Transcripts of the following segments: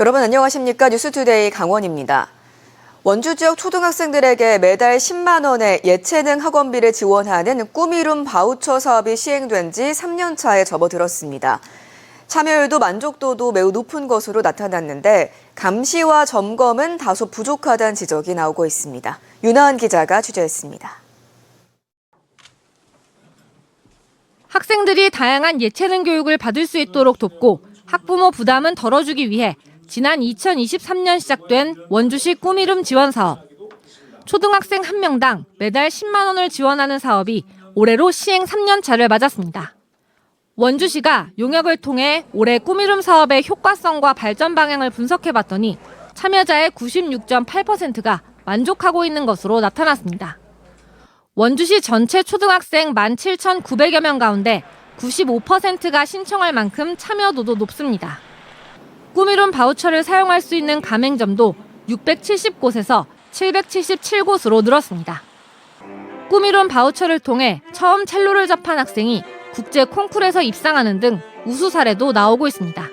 여러분 안녕하십니까? 뉴스투데이 강원입니다. 원주 지역 초등학생들에게 매달 10만 원의 예체능 학원비를 지원하는 꿈이룸 바우처 사업이 시행된 지 3년 차에 접어들었습니다. 참여율도 만족도도 매우 높은 것으로 나타났는데 감시와 점검은 다소 부족하다는 지적이 나오고 있습니다. 윤하은 기자가 취재했습니다. 학생들이 다양한 예체능 교육을 받을 수 있도록 돕고 학부모 부담은 덜어주기 위해 지난 2023년 시작된 원주시 꿈이룸 지원 사업. 초등학생 1명당 매달 10만 원을 지원하는 사업이 올해로 시행 3년 차를 맞았습니다. 원주시가 용역을 통해 올해 꿈이룸 사업의 효과성과 발전 방향을 분석해봤더니 참여자의 96.8%가 만족하고 있는 것으로 나타났습니다. 원주시 전체 초등학생 17,900여 명 가운데 95%가 신청할 만큼 참여도도 높습니다. 꿈이룸 바우처를 사용할 수 있는 가맹점도 670곳에서 777곳으로 늘었습니다. 꿈이룸 바우처를 통해 처음 첼로를 접한 학생이 국제 콩쿠르에서 입상하는 등 우수 사례도 나오고 있습니다.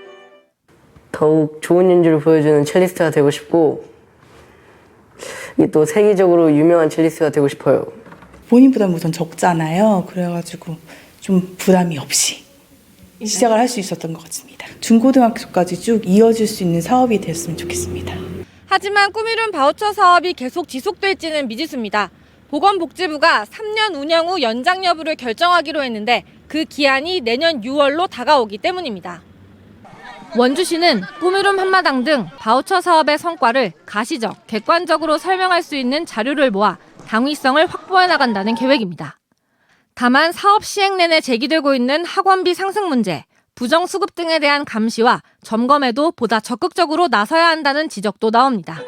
더욱 좋은 연주를 보여주는 첼리스트가 되고 싶고 또 세계적으로 유명한 첼리스트가 되고 싶어요. 본인 부담이 우선 적잖아요. 그래가지고 좀 부담이 없이 시작을 할 수 있었던 것 같습니다. 중고등학교까지 쭉 이어질 수 있는 사업이 됐으면 좋겠습니다. 하지만 꿈이룸 바우처 사업이 계속 지속될지는 미지수입니다. 보건복지부가 3년 운영 후 연장 여부를 결정하기로 했는데 그 기한이 내년 6월로 다가오기 때문입니다. 원주시는 꿈이룸 한마당 등 바우처 사업의 성과를 가시적, 객관적으로 설명할 수 있는 자료를 모아 당위성을 확보해 나간다는 계획입니다. 다만 사업 시행 내내 제기되고 있는 학원비 상승 문제, 부정수급 등에 대한 감시와 점검에도 보다 적극적으로 나서야 한다는 지적도 나옵니다.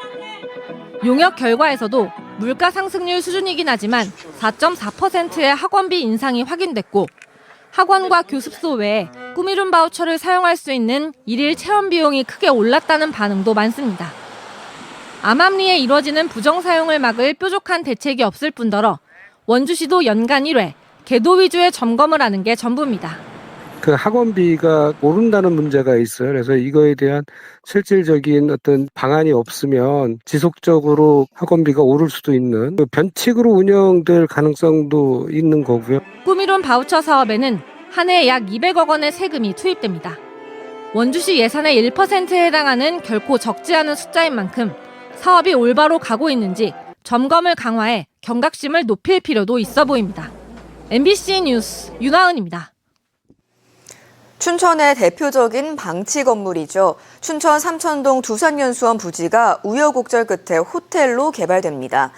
용역 결과에서도 물가 상승률 수준이긴 하지만 4.4%의 학원비 인상이 확인됐고 학원과 교습소 외에 꿈이룸 바우처를 사용할 수 있는 일일 체험 비용이 크게 올랐다는 반응도 많습니다. 암암리에 이뤄지는 부정 사용을 막을 뾰족한 대책이 없을 뿐더러 원주시도 연간 1회 계도 위주의 점검을 하는 게 전부입니다. 그 학원비가 오른다는 문제가 있어요. 그래서 이거에 대한 실질적인 어떤 방안이 없으면 지속적으로 학원비가 오를 수도 있는 변칙으로 운영될 가능성도 있는 거고요. 꿈이룸 바우처 사업에는 한 해 약 200억 원의 세금이 투입됩니다. 원주시 예산의 1%에 해당하는 결코 적지 않은 숫자인 만큼 사업이 올바로 가고 있는지 점검을 강화해 경각심을 높일 필요도 있어 보입니다. MBC 뉴스 윤하은입니다. 춘천의 대표적인 방치 건물이죠. 춘천 삼천동 두산연수원 부지가 우여곡절 끝에 호텔로 개발됩니다.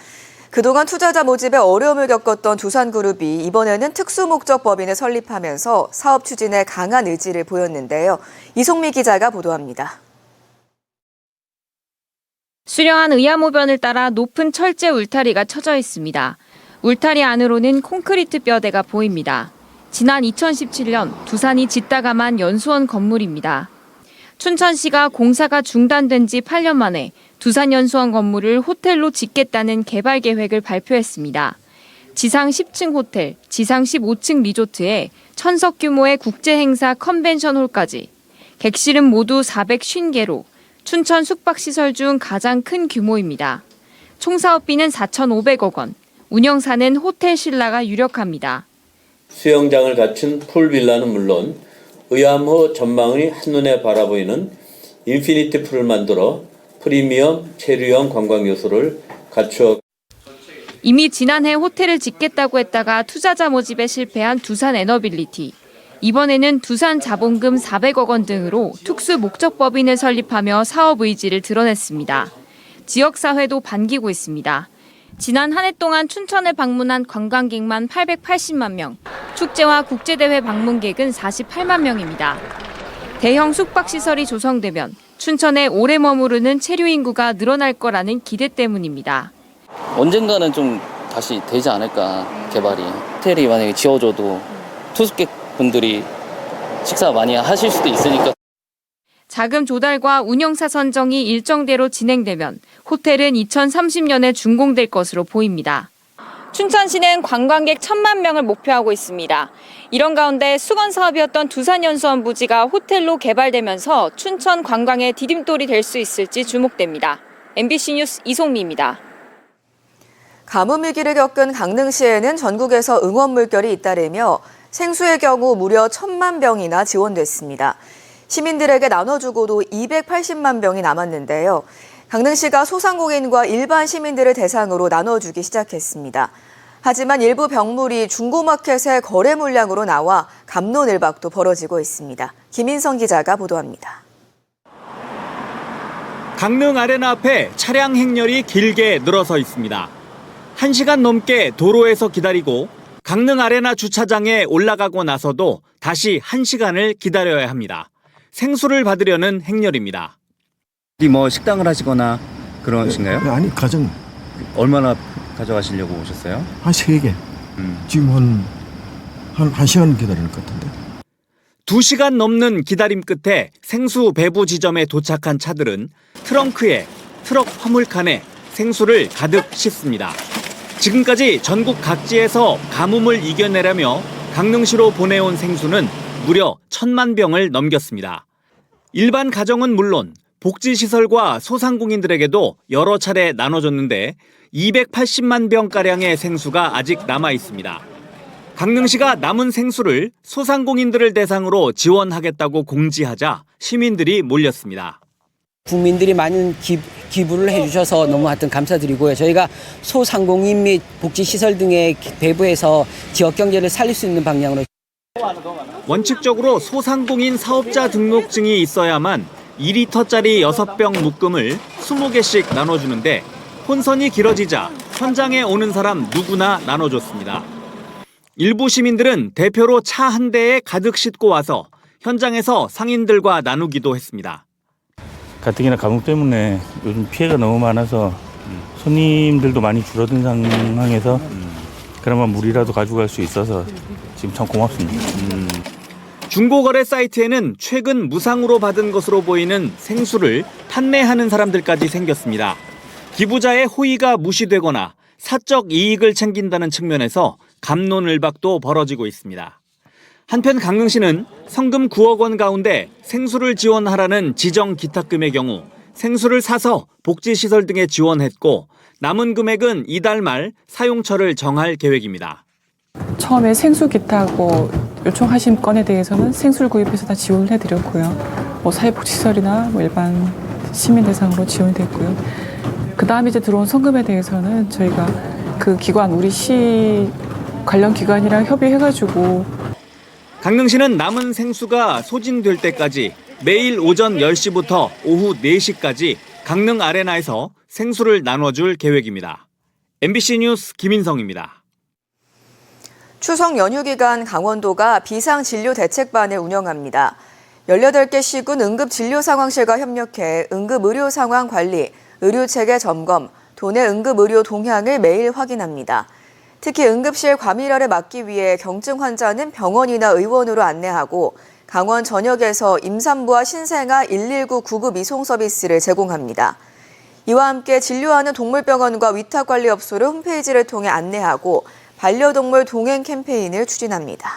그동안 투자자 모집에 어려움을 겪었던 두산그룹이 이번에는 특수목적 법인을 설립하면서 사업 추진에 강한 의지를 보였는데요. 이송미 기자가 보도합니다. 수려한 의암호변을 따라 높은 철제 울타리가 쳐져 있습니다. 울타리 안으로는 콘크리트 뼈대가 보입니다. 지난 2017년 두산이 짓다가 만 연수원 건물입니다. 춘천시가 공사가 중단된 지 8년 만에 두산연수원 건물을 호텔로 짓겠다는 개발 계획을 발표했습니다. 지상 10층 호텔, 지상 15층 리조트에 1000석 규모의 국제행사 컨벤션홀까지 객실은 모두 450개로 춘천 숙박시설 중 가장 큰 규모입니다. 총 사업비는 4,500억 원, 운영사는 호텔 신라가 유력합니다. 수영장을 갖춘 풀빌라는 물론 의암호 전망이 한눈에 바라보이는 인피니티 풀을 만들어 프리미엄 체류형 관광 요소를 갖추어 이미 지난해 호텔을 짓겠다고 했다가 투자자 모집에 실패한 두산 에너빌리티. 이번에는 두산 자본금 400억 원 등으로 특수 목적법인을 설립하며 사업 의지를 드러냈습니다. 지역사회도 반기고 있습니다. 지난 한 해 동안 춘천을 방문한 관광객만 880만 명, 축제와 국제대회 방문객은 48만 명입니다. 대형 숙박시설이 조성되면 춘천에 오래 머무르는 체류 인구가 늘어날 거라는 기대 때문입니다. 언젠가는 좀 다시 되지 않을까, 개발이. 호텔이 만약에 지어져도 투숙객분들이 식사 많이 하실 수도 있으니까. 자금 조달과 운영사 선정이 일정대로 진행되면 호텔은 2030년에 준공될 것으로 보입니다. 춘천시는 관광객 1,000만 명을 목표하고 있습니다. 이런 가운데 수건 사업이었던 두산연수원 부지가 호텔로 개발되면서 춘천 관광의 디딤돌이 될 수 있을지 주목됩니다. MBC 뉴스 이송미입니다. 가뭄 위기를 겪은 강릉시에는 전국에서 응원 물결이 잇따르며 생수의 경우 무려 1,000만 병이나 지원됐습니다. 시민들에게 나눠주고도 280만 병이 남았는데요. 강릉시가 소상공인과 일반 시민들을 대상으로 나눠주기 시작했습니다. 하지만 일부 병물이 중고마켓의 거래 물량으로 나와 갑론을박도 벌어지고 있습니다. 김인성 기자가 보도합니다. 강릉 아레나 앞에 차량 행렬이 길게 늘어서 있습니다. 1시간 넘게 도로에서 기다리고 강릉 아레나 주차장에 올라가고 나서도 다시 1시간을 기다려야 합니다. 생수를 받으려는 행렬입니다. 뭐 식당을 하시거나 그러신가요? 아니, 가정. 얼마나 가져가시려고 오셨어요? 한 3개. 지금 한 1시간 기다리는 것 같은데. 2시간 넘는 기다림 끝에 생수 배부 지점에 도착한 차들은 트렁크에 트럭 화물칸에 생수를 가득 싣습니다. 지금까지 전국 각지에서 가뭄을 이겨내려며 강릉시로 보내온 생수는 무려 1,000만 병을 넘겼습니다. 일반 가정은 물론 복지시설과 소상공인들에게도 여러 차례 나눠줬는데 280만 병가량의 생수가 아직 남아 있습니다. 강릉시가 남은 생수를 소상공인들을 대상으로 지원하겠다고 공지하자 시민들이 몰렸습니다. 국민들이 많은 기부를 해주셔서 너무 하여튼 감사드리고요. 저희가 소상공인 및 복지시설 등의 배부해서 지역경제를 살릴 수 있는 방향으로. 원칙적으로 소상공인 사업자 등록증이 있어야만 2리터짜리 6병 묶음을 20개씩 나눠주는데 혼선이 길어지자 현장에 오는 사람 누구나 나눠줬습니다. 일부 시민들은 대표로 차 한 대에 가득 싣고 와서 현장에서 상인들과 나누기도 했습니다. 가뜩이나 가뭄 때문에 요즘 피해가 너무 많아서 손님들도 많이 줄어든 상황에서 그나마 물이라도 가져갈 수 있어서 지금 참 고맙습니다. 중고거래 사이트에는 최근 무상으로 받은 것으로 보이는 생수를 판매하는 사람들까지 생겼습니다. 기부자의 호의가 무시되거나 사적 이익을 챙긴다는 측면에서 갑론을박도 벌어지고 있습니다. 한편 강릉시는 성금 9억 원 가운데 생수를 지원하라는 지정 기탁금의 경우 생수를 사서 복지시설 등에 지원했고 남은 금액은 이달 말 사용처를 정할 계획입니다. 처음에 생수 기타고 요청하신 건에 대해서는 생수를 구입해서 다 지원을 해드렸고요. 사회복지시설이나 일반 시민 대상으로 지원이 됐고요. 그 다음에 이제 들어온 성금에 대해서는 저희가 그 기관, 우리 시 관련 기관이랑 협의해가지고 강릉시는 남은 생수가 소진될 때까지 매일 오전 10시부터 오후 4시까지 강릉 아레나에서 생수를 나눠줄 계획입니다. MBC 뉴스 김인성입니다. 추석 연휴 기간 강원도가 비상진료대책반을 운영합니다. 18개 시군 응급진료상황실과 협력해 응급의료 상황 관리, 의료체계 점검, 도내 응급의료 동향을 매일 확인합니다. 특히 응급실 과밀화를 막기 위해 경증 환자는 병원이나 의원으로 안내하고 강원 전역에서 임산부와 신생아 119 구급 이송 서비스를 제공합니다. 이와 함께 진료하는 동물병원과 위탁관리업소를 홈페이지를 통해 안내하고 반려동물 동행 캠페인을 추진합니다.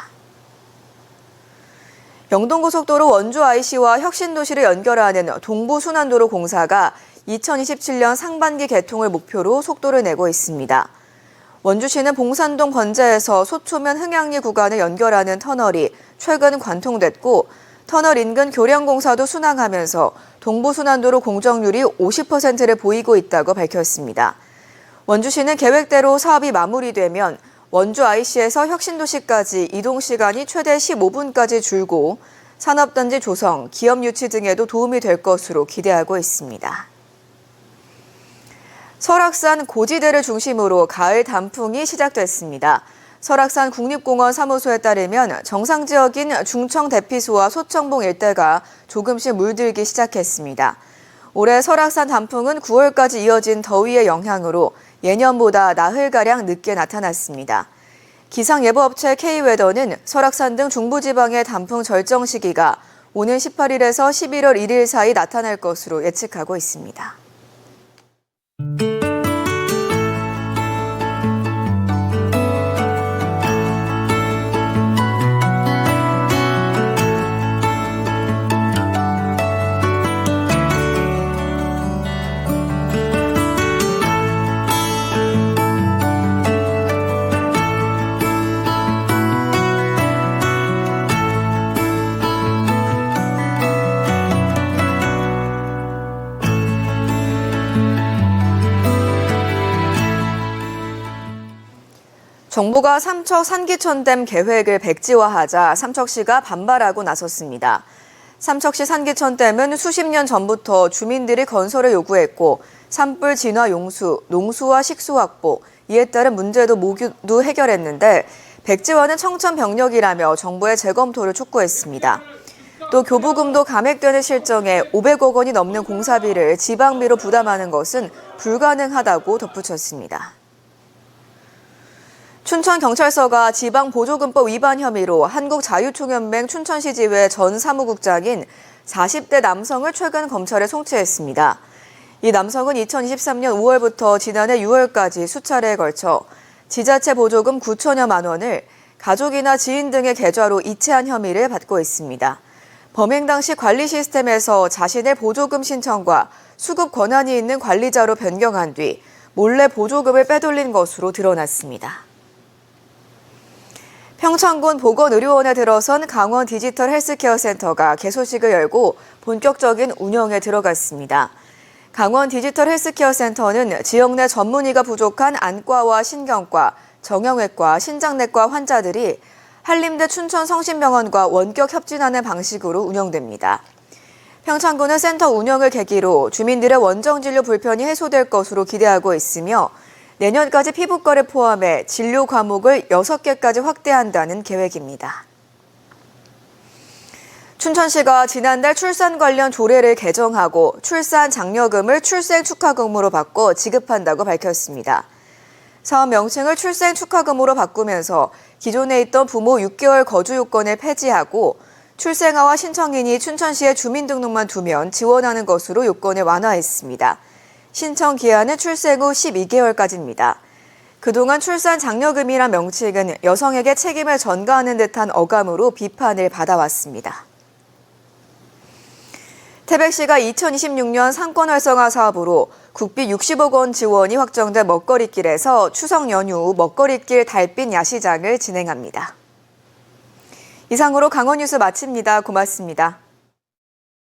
영동고속도로 원주 IC와 혁신도시를 연결하는 동부순환도로 공사가 2027년 상반기 개통을 목표로 속도를 내고 있습니다. 원주시는 봉산동 번제에서 소초면 흥양리 구간을 연결하는 터널이 최근 관통됐고 터널 인근 교량공사도 순항하면서 동부순환도로 공정률이 50%를 보이고 있다고 밝혔습니다. 원주시는 계획대로 사업이 마무리되면 원주 IC에서 혁신도시까지 이동 시간이 최대 15분까지 줄고 산업단지 조성, 기업 유치 등에도 도움이 될 것으로 기대하고 있습니다. 설악산 고지대를 중심으로 가을 단풍이 시작됐습니다. 설악산 국립공원 사무소에 따르면 정상 지역인 중청 대피소와 소청봉 일대가 조금씩 물들기 시작했습니다. 올해 설악산 단풍은 9월까지 이어진 더위의 영향으로 예년보다 나흘가량 늦게 나타났습니다. 기상예보업체 K웨더는 설악산 등 중부지방의 단풍 절정 시기가 오는 18일에서 11월 1일 사이 나타날 것으로 예측하고 있습니다. 정부가 삼척 산기촌댐 계획을 백지화하자 삼척시가 반발하고 나섰습니다. 삼척시 산기촌댐은 수십 년 전부터 주민들이 건설을 요구했고 산불 진화 용수, 농수와 식수 확보, 이에 따른 문제도 모두 해결했는데 백지화는 청천벽력이라며 정부의 재검토를 촉구했습니다. 또 교부금도 감액되는 실정에 500억 원이 넘는 공사비를 지방비로 부담하는 것은 불가능하다고 덧붙였습니다. 춘천경찰서가 지방보조금법 위반 혐의로 한국자유총연맹 춘천시지회 전 사무국장인 40대 남성을 최근 검찰에 송치했습니다. 이 남성은 2023년 5월부터 지난해 6월까지 수차례에 걸쳐 지자체 보조금 9천여만 원을 가족이나 지인 등의 계좌로 이체한 혐의를 받고 있습니다. 범행 당시 관리 시스템에서 자신의 보조금 신청과 수급 권한이 있는 관리자로 변경한 뒤 몰래 보조금을 빼돌린 것으로 드러났습니다. 평창군 보건의료원에 들어선 강원 디지털 헬스케어 센터가 개소식을 열고 본격적인 운영에 들어갔습니다. 강원 디지털 헬스케어 센터는 지역 내 전문의가 부족한 안과와 신경과, 정형외과, 신장내과 환자들이 한림대 춘천성심병원과 원격 협진하는 방식으로 운영됩니다. 평창군은 센터 운영을 계기로 주민들의 원정진료 불편이 해소될 것으로 기대하고 있으며 내년까지 피부과를 포함해 진료 과목을 6개까지 확대한다는 계획입니다. 춘천시가 지난달 출산 관련 조례를 개정하고 출산 장려금을 출생 축하금으로 바꿔 지급한다고 밝혔습니다. 사업 명칭을 출생 축하금으로 바꾸면서 기존에 있던 부모 6개월 거주 요건을 폐지하고 출생아와 신청인이 춘천시에 주민등록만 두면 지원하는 것으로 요건을 완화했습니다. 신청 기한은 출생 후 12개월까지입니다. 그동안 출산 장려금이란 명칭은 여성에게 책임을 전가하는 듯한 어감으로 비판을 받아왔습니다. 태백시가 2026년 상권 활성화 사업으로 국비 60억 원 지원이 확정된 먹거리길에서 추석 연휴 먹거리길 달빛 야시장을 진행합니다. 이상으로 강원 뉴스 마칩니다. 고맙습니다.